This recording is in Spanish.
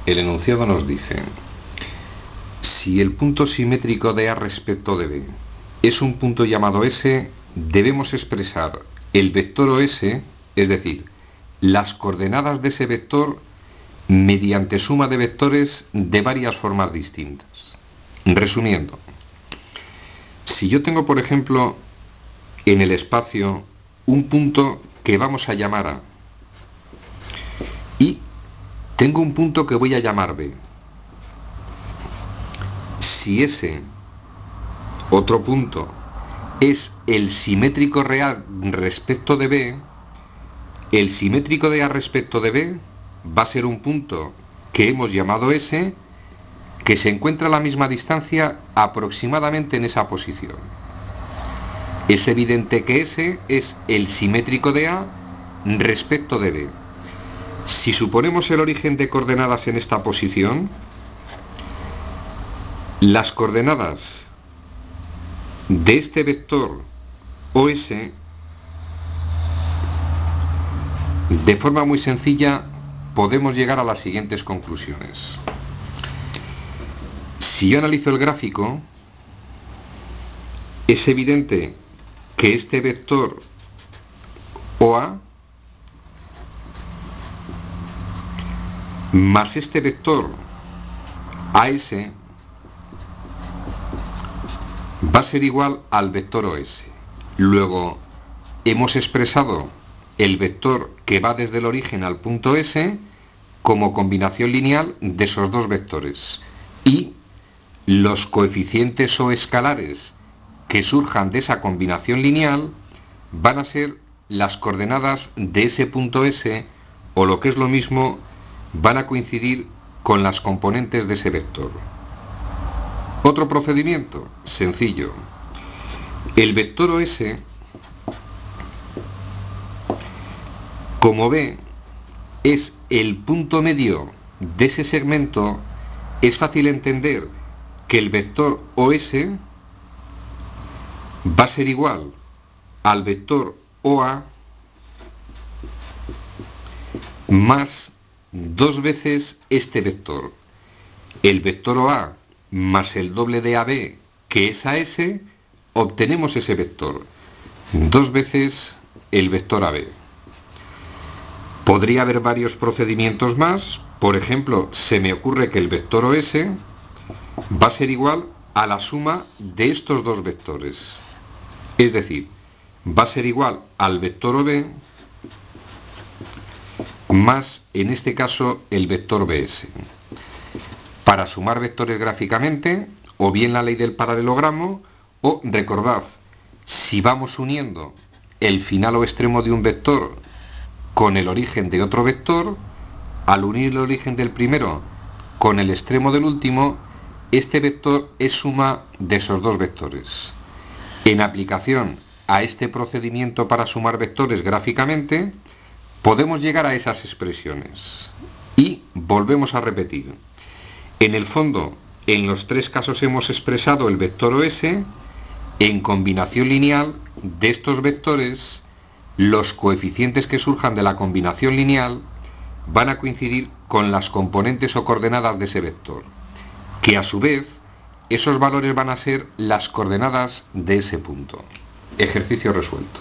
El enunciado nos dice: si el punto simétrico de A respecto de B es un punto llamado S, debemos expresar el vector OS, es decir, las coordenadas de ese vector, mediante suma de vectores de varias formas distintas. Resumiendo, si yo tengo, por ejemplo, en el espacio un punto que vamos a llamar A y tengo un punto que voy a llamar B, si ese otro punto es el simétrico real respecto de B, el simétrico de A respecto de B va a ser un punto que hemos llamado S, que se encuentra a la misma distancia aproximadamente en esa posición. Es evidente que S es el simétrico de A respecto de B. Si suponemos el origen de coordenadas en esta posición, las coordenadas de este vector OS, de forma muy sencilla, podemos llegar a las siguientes conclusiones. Si yo analizo el gráfico, es evidente que este vector OA más este vector AS va a ser igual al vector OS. Luego hemos expresado el vector que va desde el origen al punto S como combinación lineal de esos dos vectores, y los coeficientes o escalares que surjan de esa combinación lineal van a ser las coordenadas de ese punto S, o lo que es lo mismo, van a coincidir con las componentes de ese vector. Otro procedimiento sencillo: el vector OS, como B es el punto medio de ese segmento, es fácil entender que el vector OS va a ser igual al vector OA más dos veces este vector. El vector OA más el doble de AB, que es AS, obtenemos ese vector, dos veces el vector AB. Podría haber varios procedimientos más. Por ejemplo, se me ocurre que el vector OS va a ser igual a la suma de estos dos vectores, es decir, va a ser igual al vector OB más, en este caso, el vector BS. Para sumar vectores gráficamente, o bien la ley del paralelogramo, o, recordad, si vamos uniendo el final o extremo de un vector con el origen de otro vector, al unir el origen del primero con el extremo del último, este vector es suma de esos dos vectores. En aplicación a este procedimiento para sumar vectores gráficamente, podemos llegar a esas expresiones. Y volvemos a repetir. En el fondo, en los tres casos hemos expresado el vector OS en combinación lineal de estos vectores. Los coeficientes que surjan de la combinación lineal van a coincidir con las componentes o coordenadas de ese vector, que a su vez esos valores van a ser las coordenadas de ese punto. Ejercicio resuelto.